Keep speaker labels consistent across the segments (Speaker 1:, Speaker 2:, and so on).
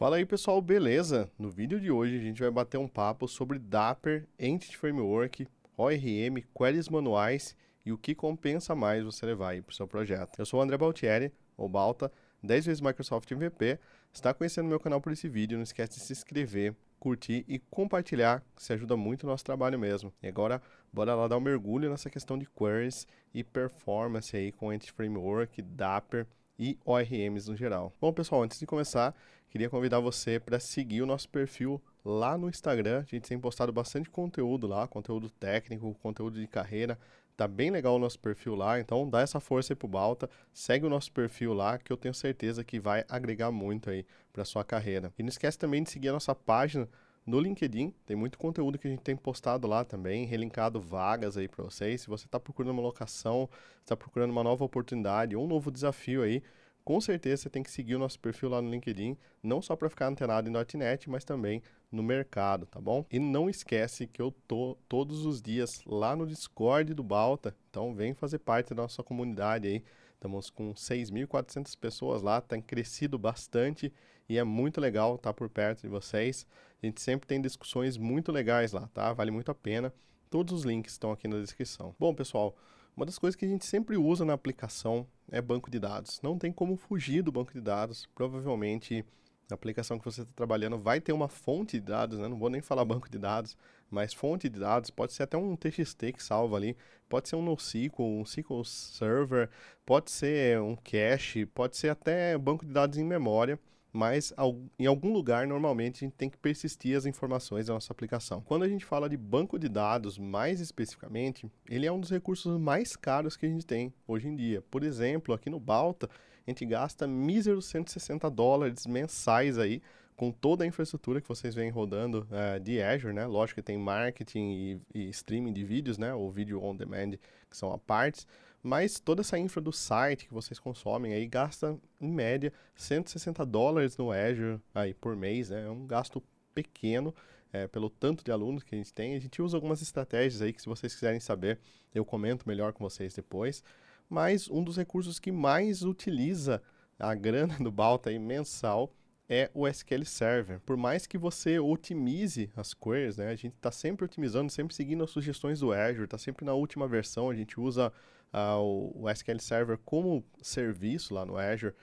Speaker 1: Fala aí pessoal, beleza? No vídeo de hoje a gente vai bater um papo sobre Dapper, Entity Framework, ORM, queries manuais e o que compensa mais você levar aí para o seu projeto. Eu sou o André Baltieri, ou Balta, 10 vezes Microsoft MVP. Está conhecendo meu canal por esse vídeo, não esquece de se inscrever, curtir e compartilhar, que isso ajuda muito o nosso trabalho mesmo. E agora, bora lá dar um mergulho nessa questão de queries e performance aí com Entity Framework, Dapper e ORMs no geral. Bom pessoal, antes de começar, queria convidar você para seguir o nosso perfil lá no Instagram. A gente tem postado bastante conteúdo lá, conteúdo técnico, conteúdo de carreira. Tá bem legal o nosso perfil lá, então dá essa força aí pro Balta, segue o nosso perfil lá, que eu tenho certeza que vai agregar muito aí para sua carreira. E não esquece também de seguir a nossa página no LinkedIn, tem muito conteúdo que a gente tem postado lá também, relinkado vagas aí para vocês. Se você está procurando uma locação, está procurando uma nova oportunidade ou um novo desafio aí, com certeza você tem que seguir o nosso perfil lá no LinkedIn, não só para ficar antenado em .NET, mas também no mercado, tá bom? E não esquece que eu tô todos os dias lá no Discord do Balta, então vem fazer parte da nossa comunidade aí. Estamos com 6.400 pessoas lá, tem crescido bastante e é muito legal estar por perto de vocês. A gente sempre tem discussões muito legais lá, tá? Vale muito a pena. Todos os links estão aqui na descrição. Bom, pessoal, uma das coisas que a gente sempre usa na aplicação é banco de dados. Não tem como fugir do banco de dados. Provavelmente a aplicação que você está trabalhando vai ter uma fonte de dados, né? Não vou nem falar banco de dados, mas fonte de dados pode ser até um TXT que salva ali, pode ser um NoSQL, um SQL Server, pode ser um cache, pode ser até banco de dados em memória. Mas em algum lugar, normalmente, a gente tem que persistir as informações da nossa aplicação. Quando a gente fala de banco de dados, mais especificamente, ele é um dos recursos mais caros que a gente tem hoje em dia. Por exemplo, aqui no Balta, a gente gasta míseros $160 mensais aí, com toda a infraestrutura que vocês veem rodando de Azure, né? Lógico que tem marketing e streaming de vídeos, né? Ou vídeo on demand, que são a partes. Mas toda essa infra do site que vocês consomem aí gasta, em média, $160 no Azure aí por mês, né? É um gasto pequeno pelo tanto de alunos que a gente tem. A gente usa algumas estratégias aí que, se vocês quiserem saber, eu comento melhor com vocês depois. Mas um dos recursos que mais utiliza a grana do Balta aí mensal é o SQL Server. Por mais que você otimize as queries, né, a gente está sempre otimizando, sempre seguindo as sugestões do Azure, está sempre na última versão, a gente usa o SQL Server como serviço lá no Azure.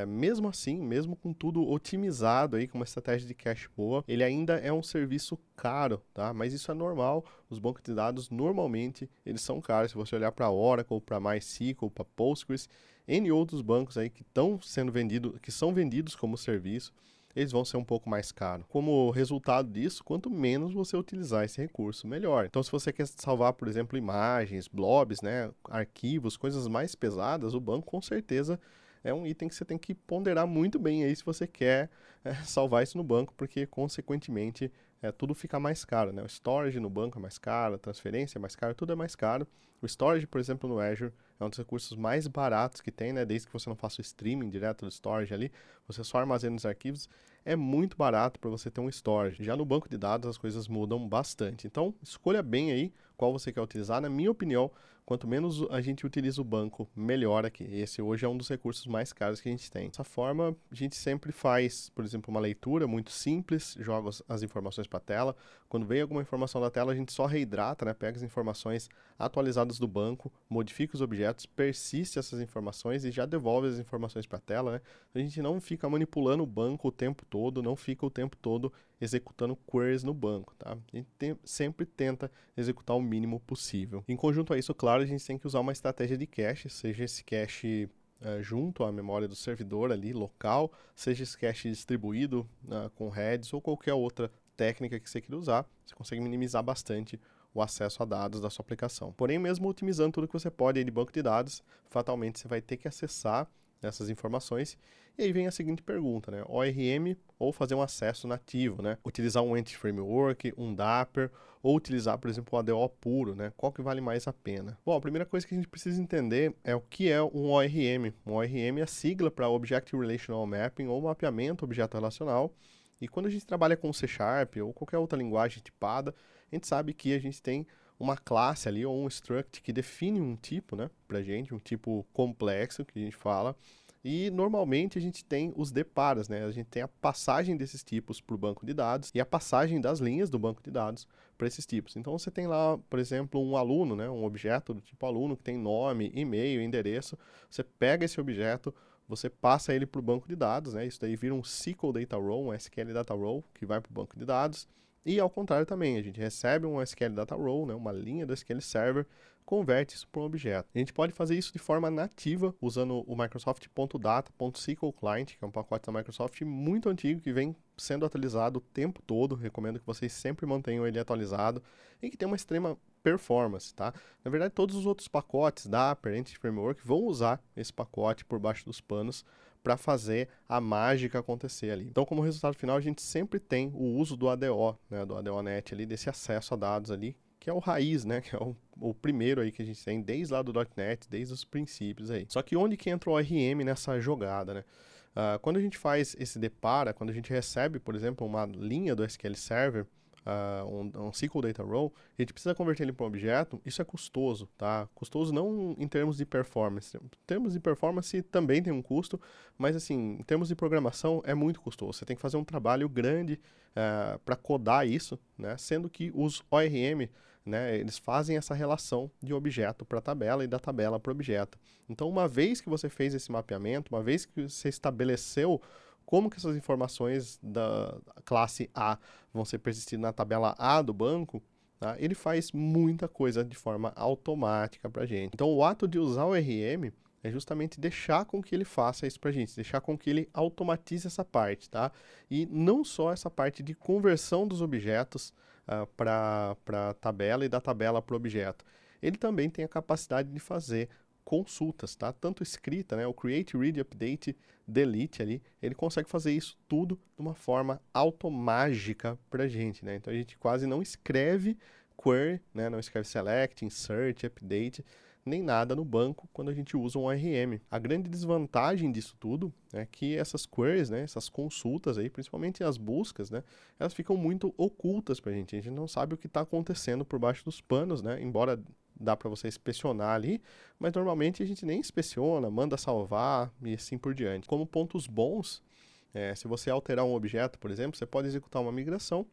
Speaker 1: Mesmo assim, mesmo com tudo otimizado aí, com uma estratégia de cache boa, ele ainda é um serviço caro, tá? Mas isso é normal, os bancos de dados normalmente eles são caros. Se você olhar para Oracle, para MySQL, para Postgres, N outros bancos aí que estão sendo vendidos, que são vendidos como serviço, eles vão ser um pouco mais caros. Como resultado disso, quanto menos você utilizar esse recurso, melhor. Então, se você quer salvar, por exemplo, imagens, blobs, né, arquivos, coisas mais pesadas, o banco com certeza é um item que você tem que ponderar muito bem aí se você quer salvar isso no banco, porque consequentemente tudo fica mais caro, né? O storage no banco é mais caro, a transferência é mais caro, tudo é mais caro. O storage, por exemplo, no Azure é um dos recursos mais baratos que tem, né? Desde que você não faça o streaming direto do storage ali, você só armazena os arquivos, é muito barato para você ter um storage. Já no banco de dados as coisas mudam bastante. Então, escolha bem aí qual você quer utilizar. Na minha opinião, quanto menos a gente utiliza o banco, melhor aqui. Esse hoje é um dos recursos mais caros que a gente tem. Dessa forma, a gente sempre faz, por exemplo, uma leitura muito simples, joga as informações para a tela. Quando vem alguma informação da tela, a gente só reidrata, né? Pega as informações atualizadas do banco, modifica os objetos, persiste essas informações e já devolve as informações para a tela, né? A gente não fica manipulando o banco o tempo todo, não fica o tempo todo executando queries no banco, tá? A gente sempre tenta executar o mínimo possível. Em conjunto a isso, claro, a gente tem que usar uma estratégia de cache, seja esse cache junto à memória do servidor ali, local, seja esse cache distribuído com heads ou qualquer outra técnica que você queira usar, você consegue minimizar bastante o acesso a dados da sua aplicação. Porém, mesmo otimizando tudo que você pode aí de banco de dados, fatalmente você vai ter que acessar essas informações. E aí vem a seguinte pergunta, né? ORM ou fazer um acesso nativo, né? Utilizar um Entity Framework, um Dapper, ou utilizar, por exemplo, o ADO puro, né? Qual que vale mais a pena? Bom, a primeira coisa que a gente precisa entender é o que é um ORM. Um ORM é a sigla para Object Relational Mapping, ou mapeamento objeto relacional. E quando a gente trabalha com C# ou qualquer outra linguagem tipada, a gente sabe que a gente tem uma classe ali, ou um struct que define um tipo, né, pra gente, um tipo complexo, que a gente fala, E normalmente a gente tem os deparas, né? A gente tem a passagem desses tipos para o banco de dados e a passagem das linhas do banco de dados para esses tipos. Então você tem lá, por exemplo, um aluno, né? Um objeto do tipo aluno que tem nome, e-mail, endereço. Você pega esse objeto, você passa ele para o banco de dados, né? Isso daí vira um SQL Data Row, um SQL Data Row, que vai para o banco de dados. E ao contrário também, a gente recebe um SQL Data Row, né? Uma linha do SQL Server, converte isso para um objeto. A gente pode fazer isso de forma nativa, usando o Microsoft.data.sql Client, que é um pacote da Microsoft muito antigo, que vem sendo atualizado o tempo todo. Recomendo que vocês sempre mantenham ele atualizado e que tem uma extrema performance, tá? Na verdade, todos os outros pacotes da Dapper, Entity Framework, vão usar esse pacote por baixo dos panos para fazer a mágica acontecer ali. Então, como resultado final, a gente sempre tem o uso do ADO, né, do ADONet ali, desse acesso a dados ali, que é o raiz, né, que é o primeiro aí que a gente tem desde lá do .NET, desde os princípios aí. Só que onde que entra o ORM nessa jogada, né? Quando a gente faz esse depara, quando a gente recebe, por exemplo, uma linha do SQL Server, um SQL Data Row, a gente precisa converter ele para um objeto, isso é custoso, tá? Custoso não em termos de performance. Em termos de performance também tem um custo, mas assim, em termos de programação é muito custoso. Você tem que fazer um trabalho grande para codar isso, né? Sendo que os ORM, né, eles fazem essa relação de objeto para tabela e da tabela para objeto. Então, uma vez que você fez esse mapeamento, uma vez que você estabeleceu como que essas informações da classe A vão ser persistidas na tabela A do banco, tá? Ele faz muita coisa de forma automática para a gente. Então, o ato de usar o RM é justamente deixar com que ele faça isso para a gente, deixar com que ele automatize essa parte, tá? E não só essa parte de conversão dos objetos para a tabela e da tabela para o objeto. Ele também tem a capacidade de fazer consultas, tá? Tanto escrita, né? O create, read, update, delete ali, ele consegue fazer isso tudo de uma forma automágica pra gente, né? Então a gente quase não escreve query, né? Não escreve select, insert, update, nem nada no banco quando a gente usa um ORM. A grande desvantagem disso tudo é que essas queries, né, essas consultas aí, principalmente as buscas, né, elas ficam muito ocultas pra gente. A gente não sabe o que está acontecendo por baixo dos panos, né? Embora dá para você inspecionar ali, mas normalmente a gente nem inspeciona, manda salvar e assim por diante. Como pontos bons, se você alterar um objeto, por exemplo, você pode executar uma migração,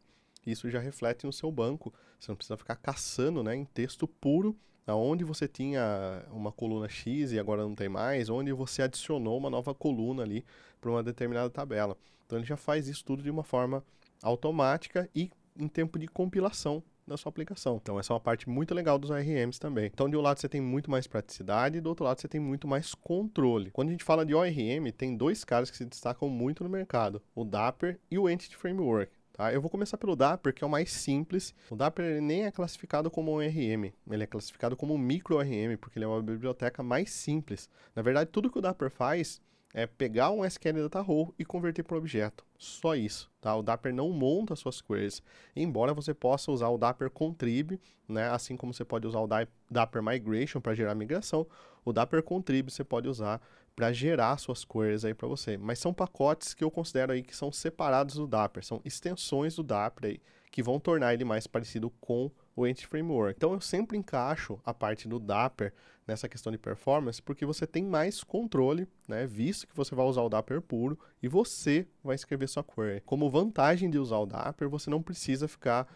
Speaker 1: isso já reflete no seu banco, você não precisa ficar caçando, né, em texto puro, aonde você tinha uma coluna X e agora não tem mais, onde você adicionou uma nova coluna ali para uma determinada tabela. Então ele já faz isso tudo de uma forma automática e em tempo de compilação da sua aplicação. Então essa é uma parte muito legal dos ORMs também. Então de um lado você tem muito mais praticidade e do outro lado você tem muito mais controle. Quando a gente fala de ORM, tem dois caras que se destacam muito no mercado, o Dapper e o Entity Framework. Tá? Eu vou começar pelo Dapper, que é o mais simples. O Dapper ele nem é classificado como um ORM, ele é classificado como um micro ORM, porque ele é uma biblioteca mais simples. Na verdade, tudo que o Dapper faz é pegar um SQL Data Row e converter para um objeto. Só isso, tá? O Dapper não monta suas queries, embora você possa usar o Dapper Contrib, né? Assim como você pode usar o Dapper Migration para gerar migração, o Dapper Contrib você pode usar para gerar suas queries aí para você. Mas são pacotes que eu considero aí que são separados do Dapper, são extensões do Dapper aí, que vão tornar ele mais parecido com o Entity Framework. Então eu sempre encaixo a parte do Dapper nessa questão de performance, porque você tem mais controle, né, visto que você vai usar o Dapper puro e você vai escrever sua query. Como vantagem de usar o Dapper, você não precisa ficar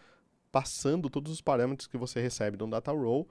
Speaker 1: passando todos os parâmetros que você recebe de um data row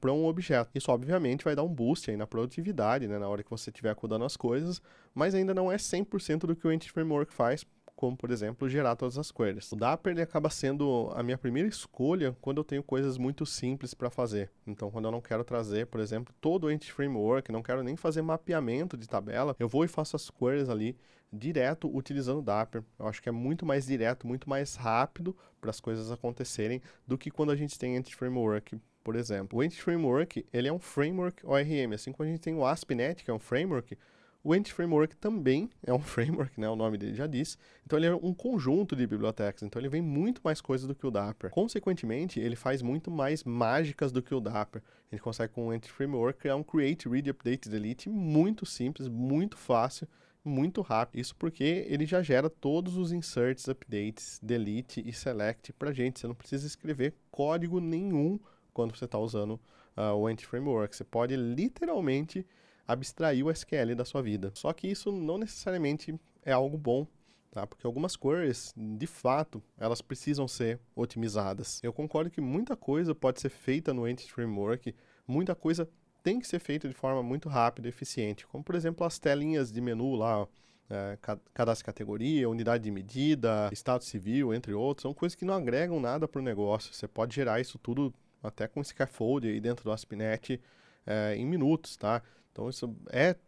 Speaker 1: para um objeto. Isso obviamente vai dar um boost aí na produtividade, né, na hora que você estiver codando as coisas, mas ainda não é 100% do que o Entity Framework faz, como, por exemplo, gerar todas as queries. O Dapper ele acaba sendo a minha primeira escolha quando eu tenho coisas muito simples para fazer. Então, quando eu não quero trazer, por exemplo, todo o Entity Framework, não quero nem fazer mapeamento de tabela, eu vou e faço as queries ali direto utilizando o Dapper. Eu acho que é muito mais direto, muito mais rápido para as coisas acontecerem do que quando a gente tem Entity Framework, por exemplo. O Entity Framework, ele é um framework ORM, assim como a gente tem o ASP.NET, que é um framework, o Entity Framework também é um framework, né? O nome dele já diz. Então ele é um conjunto de bibliotecas, então ele vem muito mais coisa do que o Dapper. Consequentemente, ele faz muito mais mágicas do que o Dapper. A gente consegue com o Entity Framework criar um Create, Read, Update, Delete muito simples, muito fácil, muito rápido. Isso porque ele já gera todos os inserts, updates, delete e select pra gente. Você não precisa escrever código nenhum quando você está usando o Entity Framework. Você pode literalmente abstrair o SQL da sua vida. Só que isso não necessariamente é algo bom, tá? Porque algumas queries, de fato, elas precisam ser otimizadas. Eu concordo que muita coisa pode ser feita no Entity Framework, muita coisa tem que ser feita de forma muito rápida e eficiente, como por exemplo as telinhas de menu lá, cadastro de categoria, unidade de medida, estado civil, entre outros, são coisas que não agregam nada para o negócio. Você pode gerar isso tudo até com scaffold aí dentro do ASP.NET em minutos, tá? Então isso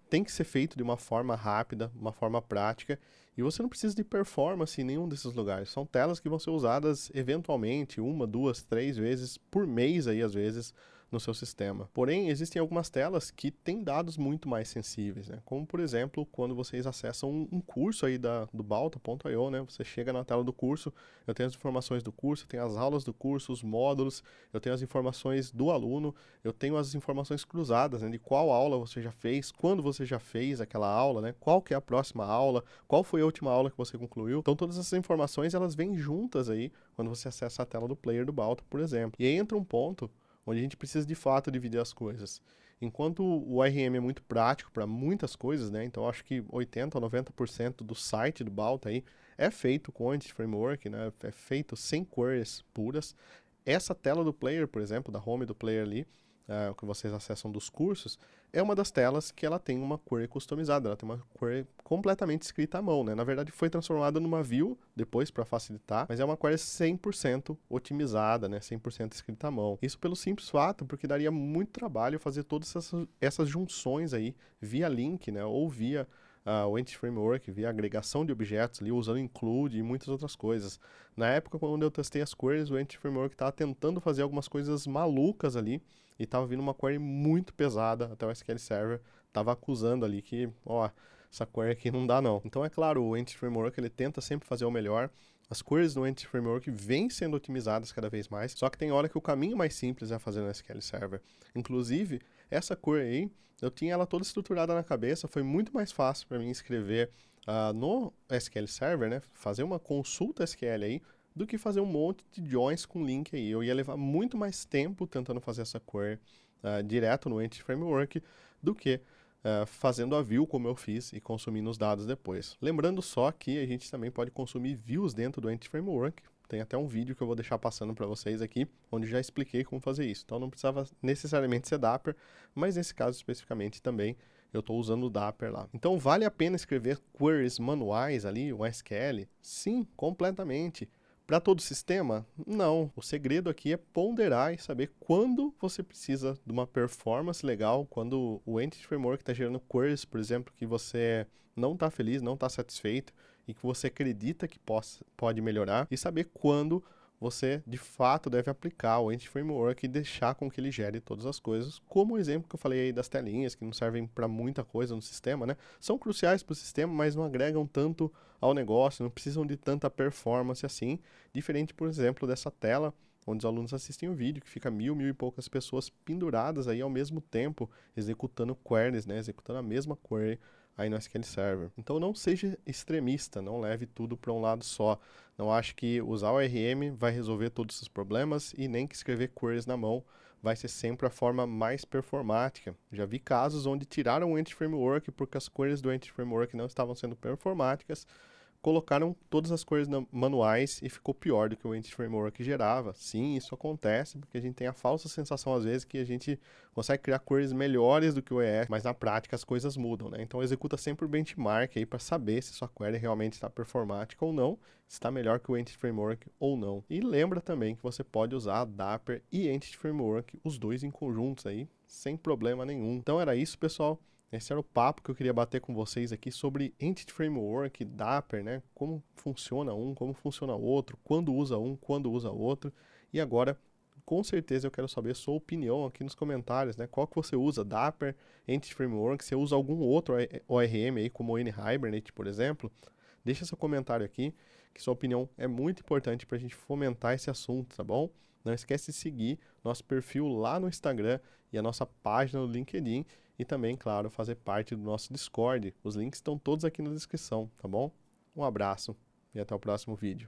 Speaker 1: tem que ser feito de uma forma rápida, uma forma prática, e você não precisa de performance em nenhum desses lugares. São telas que vão ser usadas eventualmente 1, 2, 3 vezes por mês aí, às vezes, no seu sistema. Porém, existem algumas telas que têm dados muito mais sensíveis, né? Como, por exemplo, quando vocês acessam um curso aí do Balta.io, né? Você chega na tela do curso, eu tenho as informações do curso, eu tenho as aulas do curso, os módulos, eu tenho as informações do aluno, eu tenho as informações cruzadas, né? De qual aula você já fez, quando você já fez aquela aula, né? Qual que é a próxima aula, qual foi a última aula que você concluiu. Então, todas essas informações, elas vêm juntas aí quando você acessa a tela do player do Balta, por exemplo. E aí entra um ponto onde a gente precisa de fato dividir as coisas. Enquanto o ORM é muito prático para muitas coisas, né? Então acho que 80 ou 90% do site do Balta aí é feito com Entity Framework, né? É feito sem queries puras. Essa tela do player, por exemplo, da home do player ali, que vocês acessam dos cursos, é uma das telas que ela tem uma query customizada, ela tem uma query completamente escrita à mão, né? Na verdade foi transformada numa view depois para facilitar, mas é uma query 100% otimizada, né? 100% escrita à mão. Isso pelo simples fato, porque daria muito trabalho fazer todas essas junções aí via link, né? Ou via o Entity Framework, via agregação de objetos ali, usando include e muitas outras coisas. Na época, quando eu testei as queries, o Entity Framework estava tentando fazer algumas coisas malucas ali, e estava vindo uma query muito pesada, até o SQL Server estava acusando ali que, ó, essa query aqui não dá não. Então, é claro, o Entity Framework ele tenta sempre fazer o melhor. As queries no Entity Framework vêm sendo otimizadas cada vez mais, só que tem hora que o caminho mais simples é fazer no SQL Server. Inclusive, essa query aí, eu tinha ela toda estruturada na cabeça, foi muito mais fácil para mim escrever no SQL Server, né, fazer uma consulta SQL aí, do que fazer um monte de joins com link aí. Eu ia levar muito mais tempo tentando fazer essa query direto no Entity Framework do que fazendo a view como eu fiz e consumindo os dados depois. Lembrando só que a gente também pode consumir views dentro do Entity Framework. Tem até um vídeo que eu vou deixar passando para vocês aqui, onde já expliquei como fazer isso. Então não precisava necessariamente ser Dapper, mas nesse caso especificamente também eu estou usando o Dapper lá. Então vale a pena escrever queries manuais ali, o SQL? Sim, completamente. Para todo sistema? Não. O segredo aqui é ponderar e saber quando você precisa de uma performance legal, quando o Entity Framework está gerando queries, por exemplo, que você não está feliz, não está satisfeito e que você acredita que pode melhorar, e saber quando você de fato deve aplicar o Entity Framework e deixar com que ele gere todas as coisas, como o exemplo que eu falei aí das telinhas, que não servem para muita coisa no sistema, né? São cruciais para o sistema, mas não agregam tanto ao negócio, não precisam de tanta performance assim, diferente, por exemplo, dessa tela, onde os alunos assistem o vídeo, que fica mil e poucas pessoas penduradas aí ao mesmo tempo, executando queries, né? Executando a mesma query aí no SQL Server. Então não seja extremista, não leve tudo para um lado só. Não acho que usar o ORM vai resolver todos os problemas e nem que escrever queries na mão vai ser sempre a forma mais performática. Já vi casos onde tiraram o Entity Framework porque as queries do Entity Framework não estavam sendo performáticas, colocaram todas as queries manuais e ficou pior do que o Entity Framework gerava. Sim, isso acontece, porque a gente tem a falsa sensação, às vezes, que a gente consegue criar queries melhores do que o ES, mas na prática as coisas mudam, né? Então executa sempre o benchmark aí para saber se sua query realmente está performática ou não, se está melhor que o Entity Framework ou não. E lembra também que você pode usar Dapper e Entity Framework, os dois em conjuntos aí, sem problema nenhum. Então era isso, pessoal. Esse era o papo que eu queria bater com vocês aqui sobre Entity Framework, Dapper, né? Como funciona um, como funciona o outro, quando usa um, quando usa outro. E agora, com certeza, eu quero saber a sua opinião aqui nos comentários, né? Qual que você usa, Dapper, Entity Framework, você usa algum outro ORM aí, como o NHibernate, por exemplo? Deixa seu comentário aqui, que sua opinião é muito importante para a gente fomentar esse assunto, tá bom? Não esquece de seguir nosso perfil lá no Instagram e a nossa página no LinkedIn e também, claro, fazer parte do nosso Discord. Os links estão todos aqui na descrição, tá bom? Um abraço e até o próximo vídeo.